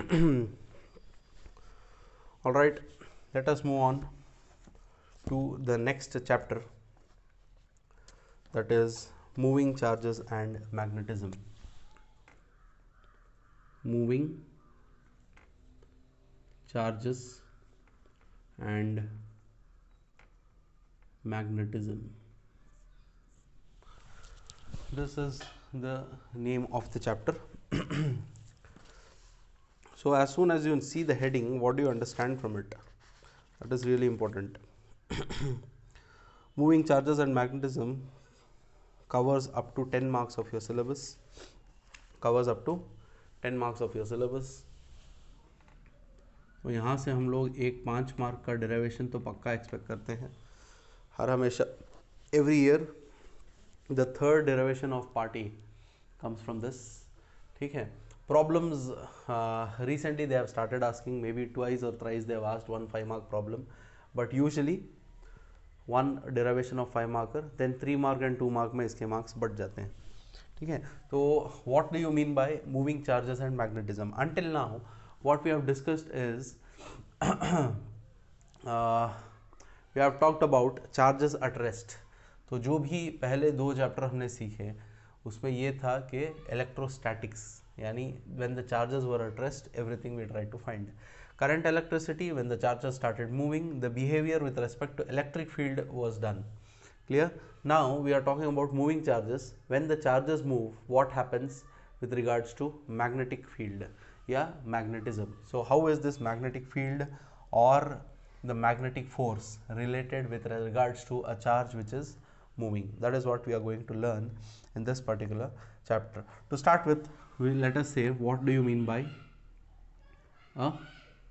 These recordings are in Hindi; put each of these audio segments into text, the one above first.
All right, let us move on to the next chapter, that is moving charges and magnetism. Moving charges and magnetism. This is the name of the chapter. So as soon as you see the heading, what do you understand from it? That is really important. Moving charges and magnetism covers up to 10 marks of your syllabus. Covers up to 10 marks of your syllabus. तो यहाँ से हम लोग एक 5 मार्क का डेरिवेशन तो पक्का एक्सपेक्ट करते हैं हर हमेशा. Every year the third derivation of party comes from this. ठीक है. Problems recently they have started asking, maybe twice or thrice they have asked one 5 mark problem, but usually one derivation of 5 marker, then 3 mark and 2 mark में इसके marks बढ़ जाते हैं. ठीक है. तो what do you mean by moving charges and magnetism? Until now what we have discussed is we have talked about charges at rest. तो जो भी पहले 2 चैप्टर हमने सीखे उसमें ये था कि इलेक्ट्रोस्टैटिक्स, यानी when the charges were at rest everything we tried to find. Current electricity, when the charges started moving, the behavior with respect to electric field was done. Clear? Now we are talking about moving charges. When the charges move, what happens with regards to magnetic field? Yeah, magnetism. So how is this magnetic field or the magnetic force related with regards to a charge which is moving? That is what we are going to learn in this particular chapter. To start with, let us say, what do you mean by a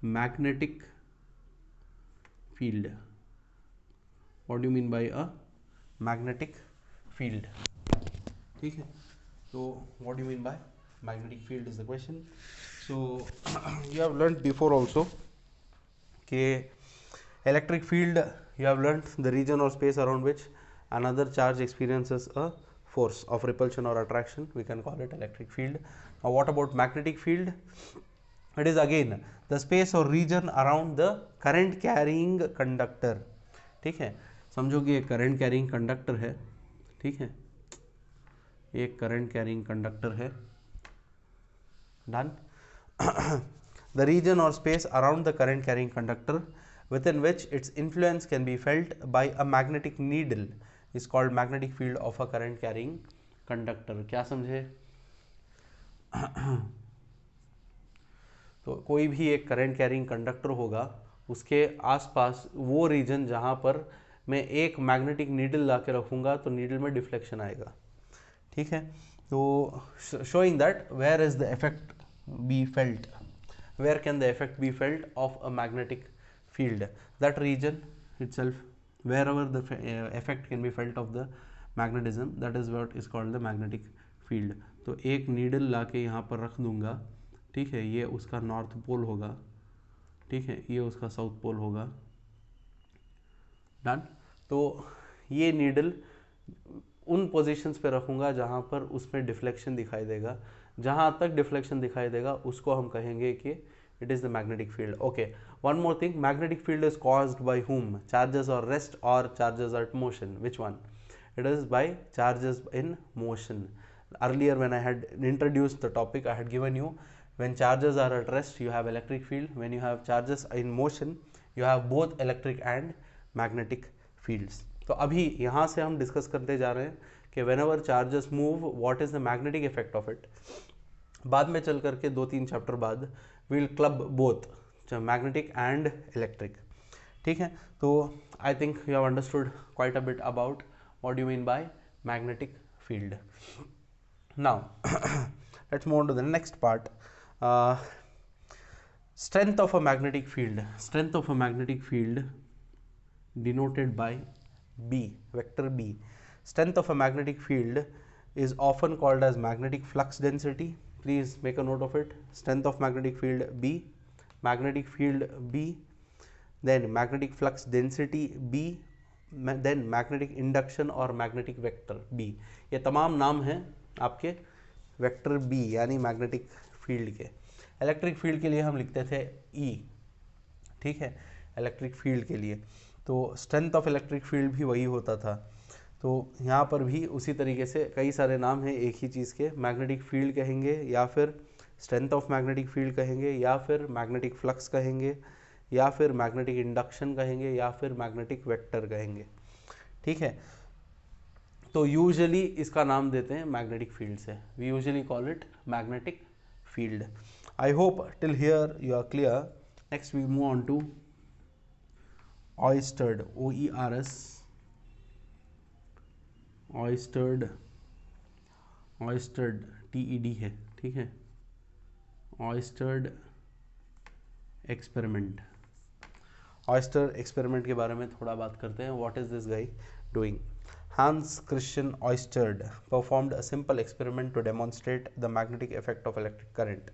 magnetic field? What do you mean by a magnetic field? ठीक है. So what do you mean by magnetic field is the question. So you have learnt before also कि electric field, you have learnt the region or space around which another charge experiences a force of repulsion or attraction. We can call it electric field. Now what about magnetic field? It is again the space or region around the current carrying conductor. ठीक है. समझो कि एक करंट कैरिंग कंडक्टर है. ठीक है. एक करंट कैरिंग कंडक्टर है. Done. The region or space around the current carrying conductor within which its influence can be felt by a magnetic needle is called magnetic field of a current carrying conductor. क्या समझे? तो कोई भी एक करंट कैरिंग कंडक्टर होगा, उसके आसपास वो रीजन जहाँ पर मैं एक मैग्नेटिक नीडल ला के रखूँगा तो नीडल में डिफ्लेक्शन आएगा. ठीक है. तो showing that where is the effect be felt, where can the effect be felt of a magnetic field? That region itself, wherever the effect can be felt of the magnetism, that is what is called the magnetic field. तो एक नीडल लाके यहाँ पर रख दूंगा. ठीक है. ये उसका नॉर्थ पोल होगा. ठीक है. ये उसका साउथ पोल होगा. डन. तो ये नीडल उन पोजीशंस पे रखूंगा जहाँ पर उसमें डिफ्लेक्शन दिखाई देगा. जहाँ तक डिफ्लेक्शन दिखाई देगा उसको हम कहेंगे कि it is the magnetic field. Okay. One more thing, magnetic field is caused by whom? Charges और रेस्ट और charges at motion? Which one? It is by charges in motion. Earlier when I had introduced the topic, I had given you, when charges are at rest you have electric field, when you have charges in motion you have both electric and magnetic fields. तो अभी यहाँ से हम डिस्कस करते जा रहे हैं कि whenever charges move what is the magnetic effect of it. बाद में चल करके 2-3 चैप्टर बाद we will club both magnetic and electric. ठीक है. तो I think you have understood quite a bit about what do you mean by magnetic field. Now let's move on to the next part. Strength of a magnetic field. Strength of a magnetic field denoted by B, vector B. Strength of a magnetic field is often called as magnetic flux density. Please make a note of it. Strength of magnetic field B, magnetic field B, then magnetic flux density B, then magnetic induction और magnetic vector B. ये तमाम नाम हैं आपके वेक्टर B यानी मैग्नेटिक फील्ड के. इलेक्ट्रिक फील्ड के लिए हम लिखते थे E, ठीक है, इलेक्ट्रिक फील्ड के लिए। तो स्ट्रेंथ ऑफ इलेक्ट्रिक फील्ड भी वही होता था। तो यहाँ पर भी उसी तरीके से कई सारे नाम हैं एक ही चीज़ के, मैग्नेटिक फील्ड कहेंगे या फिर स्ट्रेंथ ऑफ मैग्नेटिक फील्ड कहेंगे या फिर मैग्नेटिक फ्लक्स कहेंगे या फिर मैग्नेटिक इंडक्शन कहेंगे या फिर मैग्नेटिक वेक्टर कहेंगे, ठीक है। तो यूजुअली इसका नाम देते हैं मैग्नेटिक फील्ड से, we usually call it magnetic field. I hope till here you are clear. Next we move on to ऑयस्टर्ड, OERS, ऑयस्टर्ड, ऑयस्टर्ड TED है, ठीक है, ऑयस्टर्ड एक्सपेरिमेंट। ऑयस्टर एक्सपेरिमेंट के बारे में थोड़ा बात करते हैं। What is this guy doing? Hans Christian Ørsted performed a simple experiment to demonstrate the magnetic effect of electric current।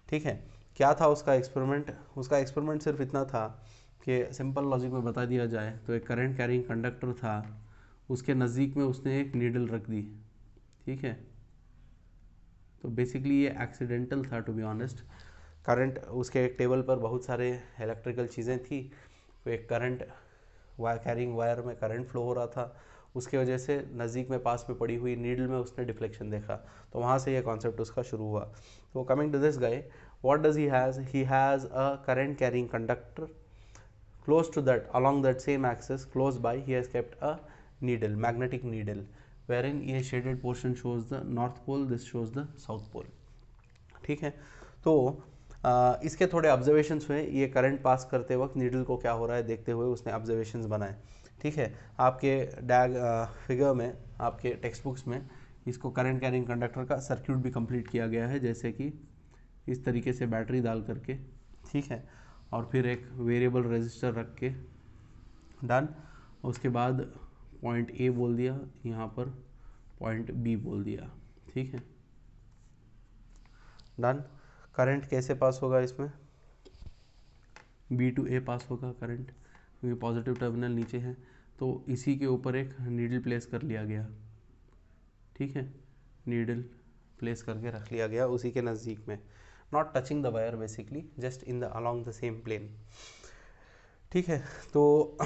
ठीक है, क्या था उसका एक्सपेरिमेंट? उसका एक्सपेरिमेंट सिर्फ इतना था कि सिंपल लॉजिक में बता दिया जाए तो एक करंट कैरिंग कंडक्टर था, उसके नज़दीक में उसने एक नीडल रख दी, ठीक है। तो बेसिकली ये एक्सीडेंटल था टू बी ऑनेस्ट। करंट, उसके एक टेबल पर बहुत सारे इलेक्ट्रिकल चीज़ें थी, तो एक करंट कैरिंग वायर में करंट फ्लो हो रहा था, उसके वजह से नज़दीक में पास में पड़ी हुई नीडल में उसने डिफ्लेक्शन देखा, तो वहाँ से ये कॉन्सेप्ट उसका शुरू हुआ। तो coming to this guy, what does he has a current carrying conductor close to that, along that same axis close by he has kept a needle, magnetic needle, wherein ये shaded portion shows the north pole, this shows the south pole, ठीक है। तो इसके थोड़े ऑब्जर्वेशंस हुए, ये करंट पास करते वक्त नीडल को क्या हो रहा है देखते हुए उसने ऑब्जर्वेशंस बनाए, ठीक है। आपके फिगर में, आपके टेक्स्ट बुक्स में इसको करंट कैरिंग कंडक्टर का सर्क्यूट भी कंप्लीट किया गया है, जैसे कि इस तरीके से बैटरी डाल करके, ठीक है, और फिर एक वेरिएबल रेजिस्टर रख के, डन। उसके बाद पॉइंट ए बोल दिया, यहाँ पर पॉइंट बी बोल दिया, ठीक है, डन। करंट कैसे पास होगा इसमें? बी टू ए पास होगा करंट, क्योंकि पॉजिटिव टर्मिनल नीचे है, तो इसी के ऊपर एक नीडल प्लेस कर लिया गया, ठीक है, नीडल प्लेस करके रख लिया गया उसी के नज़दीक में, not touching the wire basically, just in the along the same plane, ठीक है। तो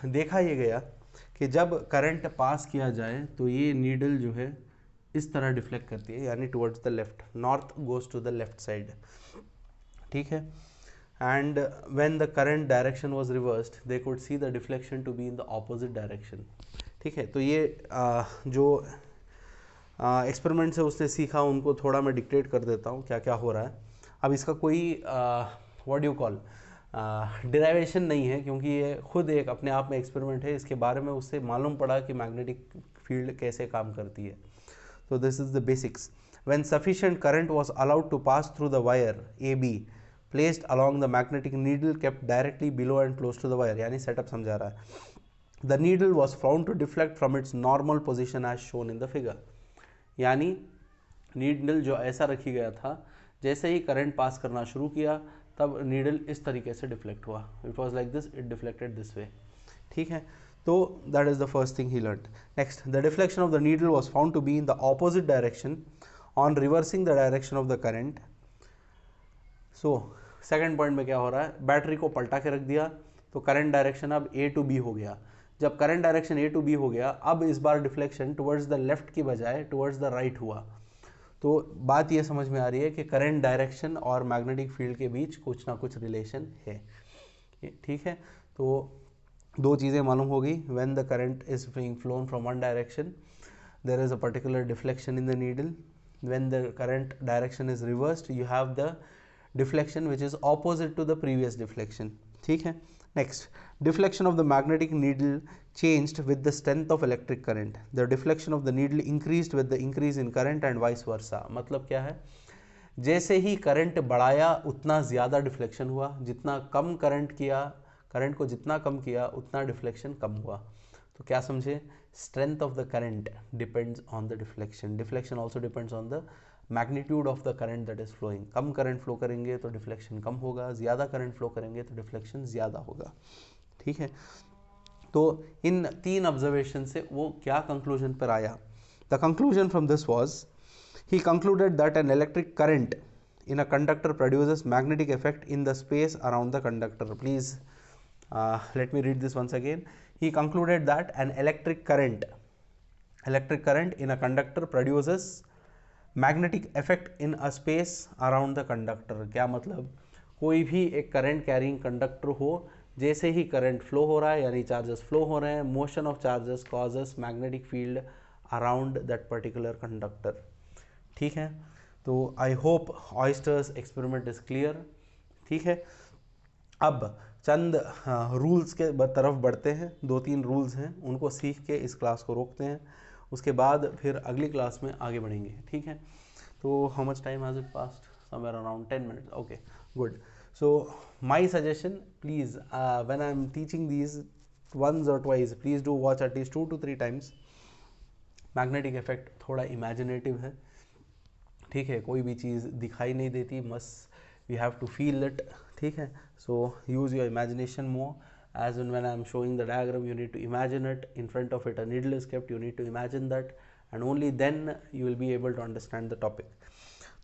देखा ये गया कि जब करंट पास किया जाए तो ये नीडल जो है इस तरह डिफ्लेक्ट करती है, यानी towards the left, north goes to the left side, ठीक है। And when the current direction was reversed they could see the deflection to be in the opposite direction, ठीक है। तो ये जो एक्सपेरिमेंट से उसने सीखा उनको थोड़ा मैं डिक्टेट कर देता हूँ क्या क्या हो रहा है। अब इसका कोई व्हाट डू कॉल डिराइवेशन नहीं है, क्योंकि ये खुद एक अपने आप में एक्सपेरिमेंट है, इसके बारे में उससे मालूम पड़ा कि मैग्नेटिक फील्ड कैसे काम करती है। तो this is the basics. When sufficient current was allowed to pass through the wire AB placed along the magnetic needle kept directly below and close to the wire, यानी सेटअप समझा रहा है। The needle was found to deflect from its normal position as shown in the figure, यानी नीडल जो ऐसा रखी गया था, जैसे ही करंट पास करना शुरू किया तब नीडल इस तरीके से डिफ्लेक्ट हुआ, it was like this, it deflected this way, ठीक है। तो that is the first thing he learned. Next, the deflection of the needle was found to be in the opposite direction on reversing the direction of the current. So second point में क्या हो रहा है, बैटरी को पलटा के रख दिया तो करंट डायरेक्शन अब A to B हो गया। जब current direction A to B हो गया, अब इस बार डिफ्लेक्शन टुवर्ड्स द लेफ्ट की बजाय टुवर्ड्स द राइट हुआ। तो बात ये समझ में आ रही है कि करंट डायरेक्शन और मैग्नेटिक फील्ड के बीच कुछ ना कुछ रिलेशन है, ठीक है। तो दो चीज़ें मालूम होगी, when the current is being flown from one direction there is a particular deflection in the needle, when the current direction is reversed you have the deflection which is opposite to the previous deflection, ठीक है। Next, deflection of the magnetic needle changed with the strength of electric current. The deflection of the needle increased with the increase in current and vice versa. मतलब क्या है, जैसे ही करंट बढ़ाया उतना ज़्यादा डिफ्लेक्शन हुआ, जितना कम करंट किया, करंट को जितना कम किया उतना डिफ्लेक्शन कम हुआ। तो क्या समझे, strength of the current depends on the deflection, deflection also depends on the magnitude of the current that is flowing. कम करंट फ्लो करेंगे तो डिफ्लेक्शन कम होगा, ज़्यादा करंट फ्लो करेंगे तो डिफ्लेक्शन ज़्यादा होगा, ठीक है। तो इन तीन ऑब्जर्वेशन से वो क्या कंक्लूजन पर आया? The conclusion from this was, he concluded that an electric current in a conductor produces magnetic effect in the space around the conductor. Please let me read this once again. He concluded that an electric current in a conductor produces magnetic effect in a space around the conductor. क्या मतलब, कोई भी एक करंट कैरिंग कंडक्टर हो, जैसे ही करंट फ्लो हो रहा है यानी चार्जेस फ्लो हो रहे हैं, motion of charges causes magnetic field around that particular conductor. ठीक है, तो I hope oysters experiment is clear. ठीक है, अब चंद रूल्स के तरफ बढ़ते हैं. 2-3 रूल्स हैं, उनको सीख के इस क्लास को रोकते हैं, उसके बाद फिर अगली क्लास में आगे बढ़ेंगे. ठीक है, तो how much time has it passed? Somewhere around 10 minutes. Okay, good. So my suggestion, please, when I am teaching these once or twice, please do watch at least 2 to 3 times. Magnetic effect थोड़ा इमेजिनेटिव है. ठीक है, कोई भी चीज़ दिखाई नहीं देती, must we have to feel it. ठीक है, so use your imagination more. As when I am showing the diagram, you need to imagine it. In front of it a needle is kept, you need to imagine that, and only then you will be able to understand the topic.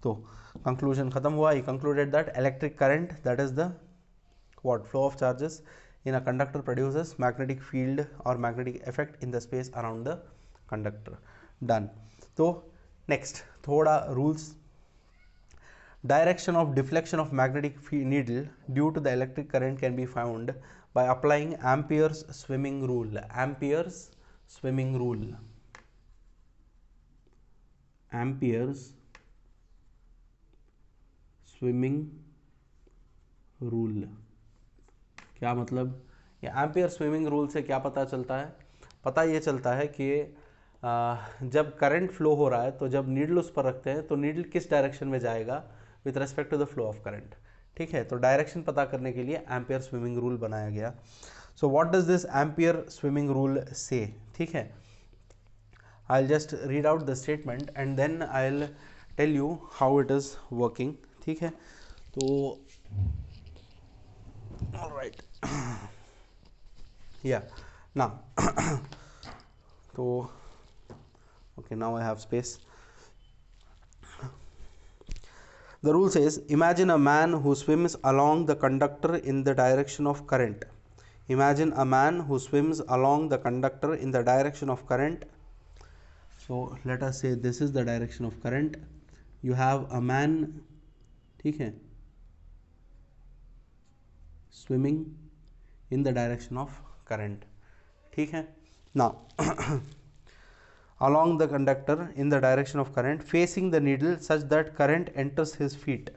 तो conclusion खत्म हुआ. He concluded that electric current, that is the flow of charges in a conductor, produces magnetic field or magnetic effect in the space around the conductor. Done. तो next थोड़ा rules. Direction of deflection of magnetic needle due to the electric current can be found by applying Ampere's swimming rule. Ampere's swimming rule. Ampere's swimming rule. क्या मतलब? ये एम्पियर स्विमिंग रूल से क्या पता चलता है? पता ये चलता है कि जब करंट फ्लो हो रहा है तो जब नीडल उस पर रखते हैं तो नीडल किस डायरेक्शन में जाएगा with respect to the flow of current. ठीक है, तो डायरेक्शन पता करने के लिए एम्पियर स्विमिंग रूल बनाया गया. So what does this ampere swimming rule से? ठीक है, I will just read out the statement and then I will tell you how it is working. ठीक है, तो ऑलराइट, या ना तो okay, now I have space. The rule says, imagine a man who swims along the conductor in the direction of current. Imagine a man who swims along the conductor in the direction of current. So let us say this is the direction of current. You have a man, ठीक है, swimming in the direction of current. ठीक है, now along the conductor in the direction of current, facing the needle such that current enters his feet.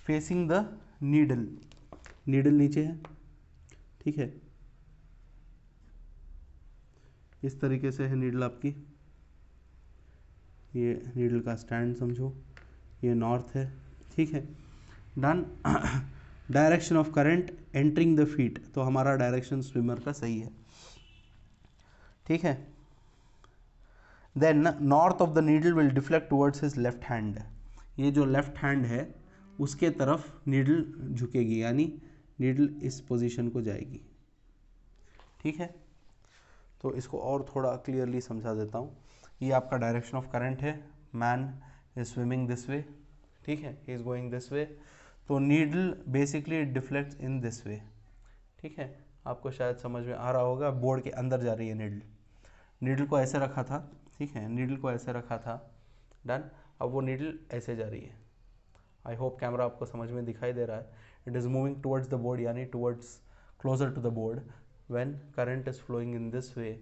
Facing the needle, needle नीचे है. ठीक है, इस तरीके से है नीडल आपकी. ये नीडल का स्टैंड समझो, ये नॉर्थ है. ठीक है, done. Direction of current entering the feet, तो हमारा डायरेक्शन स्विमर का सही है. ठीक है, then north of the needle will deflect towards his left hand. ये जो लेफ्ट हैंड है उसके तरफ नीडल झुकेगी, यानी नीडल इस पोजीशन को जाएगी. ठीक है, तो इसको और थोड़ा क्लियरली समझा देता हूँ. ये आपका डायरेक्शन ऑफ करंट है. Man is swimming this way. ठीक है, he is going this way. तो needle basically deflects in this way. ठीक है, आपको शायद समझ में आ रहा होगा. बोर्ड के अंदर जा रही है नीडल. नीडल को ऐसे रखा था. ठीक है, नीडल को ऐसे रखा था. डन. अब वो नीडल ऐसे जा रही है. आई होप कैमरा आपको समझ में दिखाई दे रहा है. It is moving towards the board, यानी towards closer to the board. When current is flowing in this way,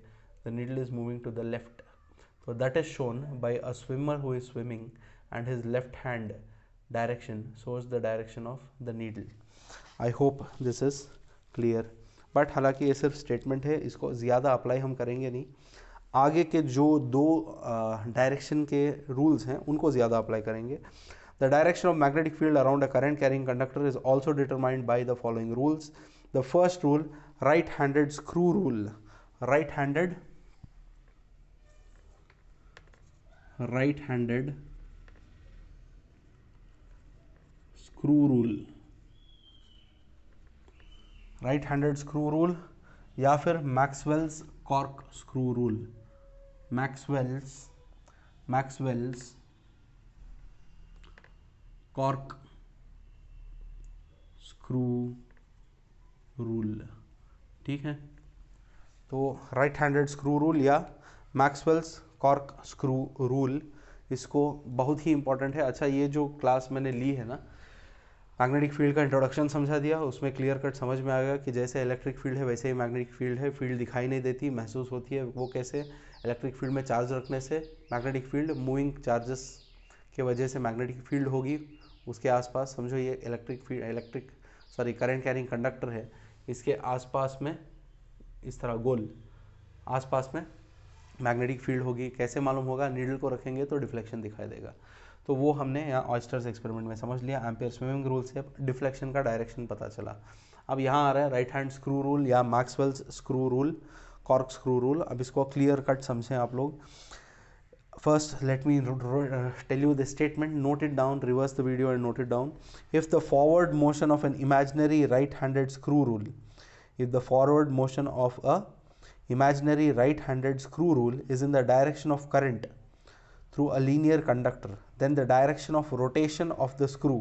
the needle is moving to the left. So that is shown by a swimmer who is swimming and his left hand direction shows the direction of the needle. I hope this is clear. But हालांकि ये सिर्फ स्टेटमेंट है, इसको ज़्यादा अप्लाई हम करेंगे नहीं. आगे के जो 2 डायरेक्शन के रूल्स हैं उनको ज़्यादा अप्लाई करेंगे. The direction of magnetic field around a current carrying conductor is also determined by the following rules. The first rule, right-handed screw rule. Right-handed screw rule. right-handed screw rule या फिर Maxwell's cork screw rule. Maxwell's cork screw rule, ठीक है। तो राइट हैंडेड स्क्रू रूल या मैक्सवेल्स कॉर्क स्क्रू रूल, इसको बहुत ही इंपॉर्टेंट है। अच्छा, ये जो क्लास मैंने ली है ना, मैग्नेटिक फील्ड का इंट्रोडक्शन समझा दिया, उसमें क्लियर कट समझ में आ गया कि जैसे इलेक्ट्रिक फील्ड है वैसे ही मैग्नेटिक फील्ड है। फील्ड दिखाई नहीं देती, महसूस होती है। वो कैसे? इलेक्ट्रिक फील्ड में चार्ज रखने से मैग्नेटिक फील्ड मूविंग चार्जेस के वजह से मैग्नेटिक फील्ड होगी उसके आसपास। समझो ये करंट कैरिंग कंडक्टर है, इसके आसपास में इस तरह गोल आसपास में मैग्नेटिक फील्ड होगी। कैसे मालूम होगा? नीडल को रखेंगे तो डिफ्लेक्शन दिखाई देगा। तो वो हमने यहाँ ऑयस्टर्स एक्सपेरिमेंट में समझ लिया। एम्पियर स्विमिंग रूल से डिफ्लेक्शन का डायरेक्शन पता चला। अब यहाँ आ रहा है राइट हैंड स्क्रू रूल या Maxwell's screw rule, cork screw rule. अब इसको क्लियर कट समझें आप लोग। First, let me tell you the statement. Note it down. Reverse the video and note it down. If the forward motion of an imaginary right-handed screw rule, if the forward motion of a imaginary right-handed screw rule is in the direction of current through a linear conductor, then the direction of rotation of the screw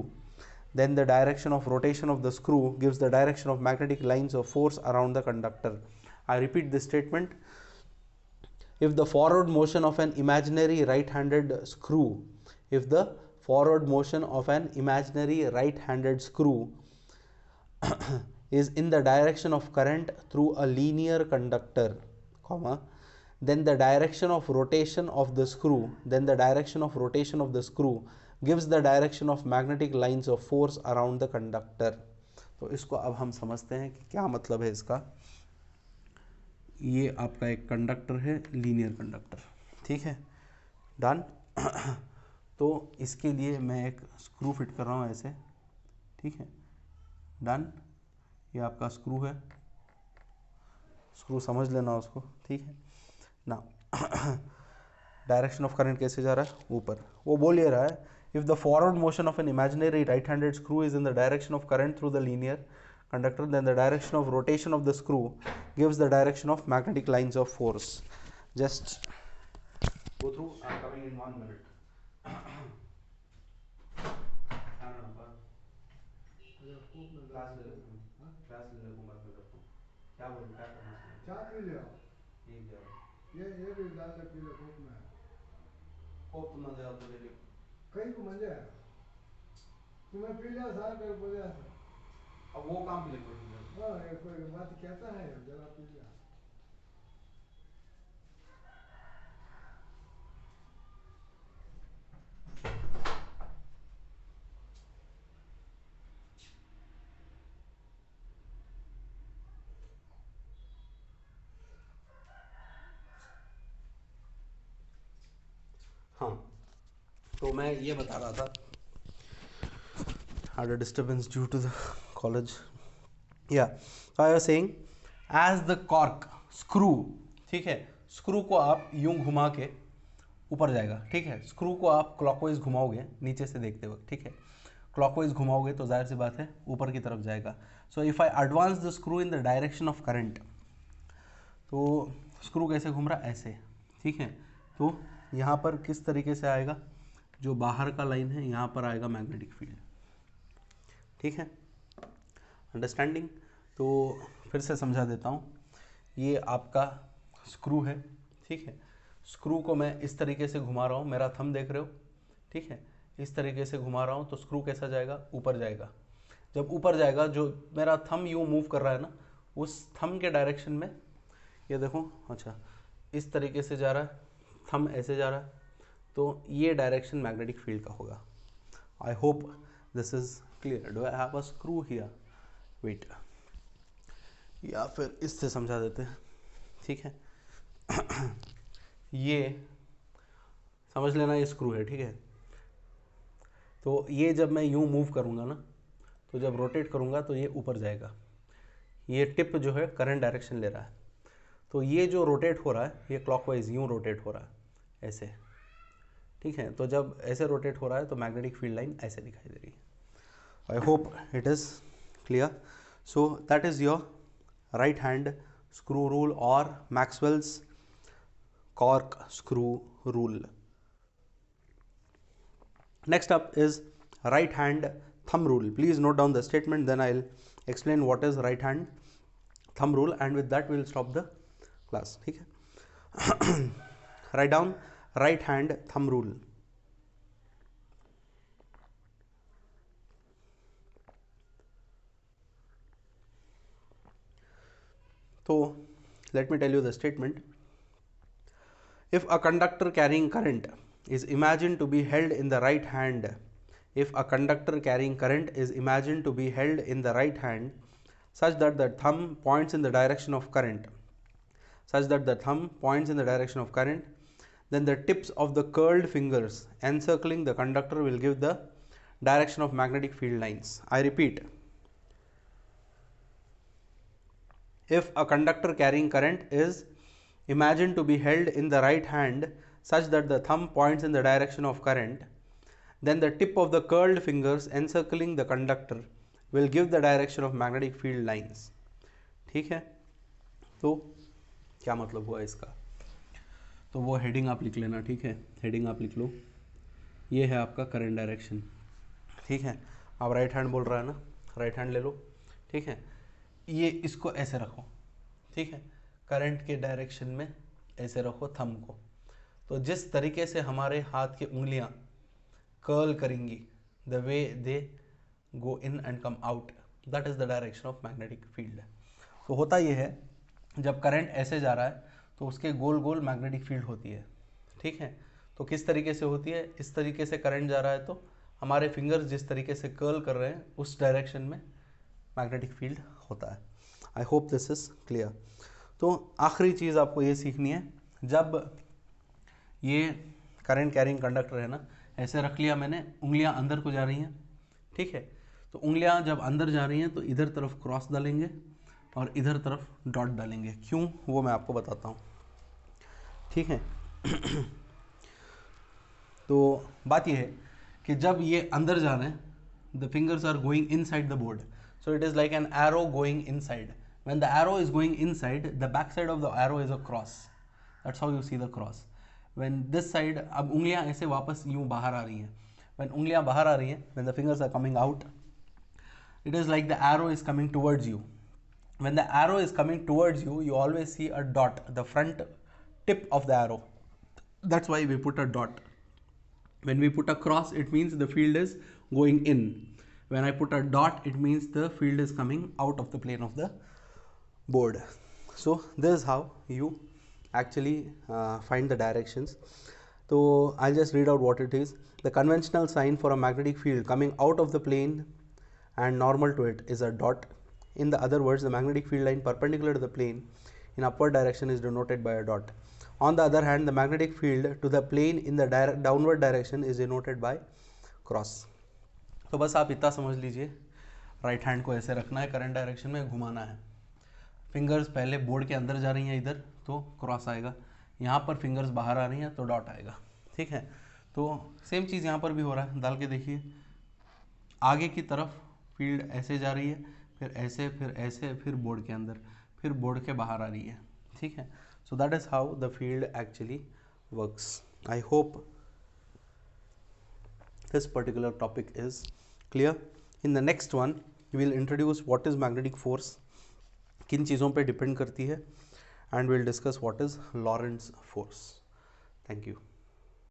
gives the direction of magnetic lines of force around the conductor. I repeat this statement. If the forward motion of an imaginary right-handed screw is in the direction of current through a linear conductor, then the direction of rotation of the screw gives the direction of magnetic lines of force around the conductor. तो इसको अब हम समझते हैं कि क्या मतलब है इसका। ये आपका एक कंडक्टर है, लीनियर कंडक्टर, ठीक है, डन। तो इसके लिए मैं एक स्क्रू फिट कर रहा हूँ ऐसे, ठीक है, डन। ये आपका स्क्रू है, स्क्रू समझ लेना उसको, ठीक है ना। डायरेक्शन ऑफ करंट कैसे जा रहा है? ऊपर। वो बोल ये रहा है, if the forward motion of an imaginary right handed screw is in the direction of current through the linear conductor, then the direction of rotation of the screw gives the direction of magnetic lines of force. Just go through. I'm coming in 1 minute. Class ले लो, बाद में करता हूँ। क्या बोल, क्या करना चाहिए? चाय पी लो। ठीक है। ये भी डाल दे पी लो कोप में। कोप तुम ना डाल तो ले लो। कहीं को मजे है। तुम्हें पी लिया सारा कर बोले ऐसा। अब वो काम भी लिखो। हाँ, ये कोई बात कहता है, जरा पी लिया। हाँ, तो मैं ये बता रहा था, had a disturbance due to the college. Yeah, so I was saying, as the cork screw, ठीक है, स्क्रू को आप यूं घुमा के ऊपर जाएगा, ठीक है। स्क्रू को आप क्लॉकवाइज घुमाओगे नीचे से देखते वक्त, ठीक है, क्लॉकवाइज घुमाओगे तो जाहिर सी बात है ऊपर की तरफ जाएगा। So if I advance the screw in the direction of current, तो स्क्रू कैसे घूम रहा? ऐसे, ठीक है। तो यहाँ पर किस तरीके से आएगा? जो बाहर का लाइन है यहाँ पर आएगा मैग्नेटिक फील्ड, ठीक है, अंडरस्टैंडिंग। तो फिर से समझा देता हूँ। ये आपका स्क्रू है, ठीक है। स्क्रू को मैं इस तरीके से घुमा रहा हूँ, मेरा थंब देख रहे हो, ठीक है, इस तरीके से घुमा रहा हूँ तो स्क्रू कैसा जाएगा? ऊपर जाएगा। जब ऊपर जाएगा, जो मेरा थंब यूँ मूव कर रहा है ना, उस थंब के डायरेक्शन में ये देखो, अच्छा इस तरीके से जा रहा है, थंब ऐसे जा रहा है, तो ये डायरेक्शन मैग्नेटिक फील्ड का होगा। I hope this is clear. Do I have a screw here? Wait, या फिर इससे समझा देते हैं, ठीक है। ये समझ लेना, ये स्क्रू है, ठीक है। तो ये जब मैं यूं मूव करूंगा ना, तो जब रोटेट करूंगा तो ये ऊपर जाएगा। ये टिप जो है करंट डायरेक्शन ले रहा है, तो ये जो रोटेट हो रहा है ये क्लॉकवाइज यूं रोटेट हो रहा है ऐसे, ठीक है। तो जब ऐसे रोटेट हो रहा है तो मैग्नेटिक फील्ड लाइन ऐसे दिखाई दे रही है। I hope it is clear. So that is your right hand screw rule or Maxwell's cork screw rule. Next up is right hand thumb rule. Please note down the statement, then I'll explain what is right hand thumb rule, and with that we'll stop the class. ठीक है? Write down right hand thumb rule. So let me tell you the statement. If a conductor carrying current is imagined to be held in the right hand, if a conductor carrying current is imagined to be held in the right hand such that the thumb points in the direction of current, then the tips of the curled fingers encircling the conductor will give the direction of magnetic field lines. I repeat, if a conductor carrying current is imagined to be held in the right hand such that the thumb points in the direction of current, then the tip of the curled fingers encircling the conductor will give the direction of magnetic field lines. ठीक है? तो क्या मतलब हुआ इसका? तो वो हेडिंग आप लिख लेना. ठीक है? हेडिंग आप लिख लो. ये है आपका करंट डायरेक्शन. ठीक है? अब राइट हैंड बोल रहा है ना, राइट हैंड ले लो. ठीक है? ये इसको ऐसे रखो. ठीक है? करंट के डायरेक्शन में ऐसे रखो थंब को. तो जिस तरीके से हमारे हाथ की उंगलियां कर्ल करेंगी, the way they go in and come out, that is the direction of magnetic field. तो होता ये है, जब करंट ऐसे जा रहा है तो उसके गोल गोल मैग्नेटिक फील्ड होती है. ठीक है? तो किस तरीके से होती है? इस तरीके से करंट जा रहा है तो हमारे फिंगर्स जिस तरीके से कर्ल कर रहे हैं उस डायरेक्शन में मैग्नेटिक फील्ड होता है. आई होप दिस इज क्लियर. तो आखिरी चीज़ आपको ये सीखनी है, जब ये करंट कैरिंग कंडक्टर है ना, ऐसे रख लिया मैंने, उंगलियां अंदर को जा रही हैं. ठीक है? तो उंगलियां जब अंदर जा रही हैं तो इधर तरफ क्रॉस डालेंगे और इधर तरफ डॉट डालेंगे. क्यों, वो मैं आपको बताता हूँ. ठीक है? तो बात ये है कि जब ये अंदर जा रहे हैं, the fingers are going inside the board, so it is like an arrow going inside. When the arrow is going inside, the back side of the arrow is a cross. That's how you see the cross. When this side, अब उंगलियां ऐसे वापस यूं बाहर आ रही हैं. When उंगलियां बाहर आ रही हैं, when the fingers are coming out, it is like the arrow is coming towards you. When the arrow is coming towards you, you always see a dot, the front tip of the arrow. That's why we put a dot. When we put a cross, it means the field is going in. When I put a dot, it means the field is coming out of the plane of the board. So this is how you actually find the directions. So I'll just read out what it is. The conventional sign for a magnetic field coming out of the plane and normal to it is a dot. In the other words, the magnetic field line perpendicular to the plane in upward direction is denoted by a dot. On the other hand, the magnetic field to the plane in the downward direction is denoted by cross. तो बस आप इतना समझ लीजिए, राइट हैंड को ऐसे रखना है, करंट डायरेक्शन में घुमाना है. फिंगर्स पहले बोर्ड के अंदर जा रही हैं इधर तो क्रॉस आएगा, यहाँ पर फिंगर्स बाहर आ रही हैं तो डॉट आएगा. ठीक है? तो सेम चीज़ यहाँ पर भी हो रहा है. डाल के देखिए, आगे की तरफ फील्ड ऐसे जा रही है, फिर ऐसे, फिर ऐसे, फिर बोर्ड के अंदर, फिर बोर्ड के बाहर आ रही है. ठीक है? So that is how the field actually works. I hope this particular topic is clear. In the next one we will introduce what is magnetic force, किन चीज़ों पे डिपेंड करती है, and will discuss what is Lorentz force. Thank you.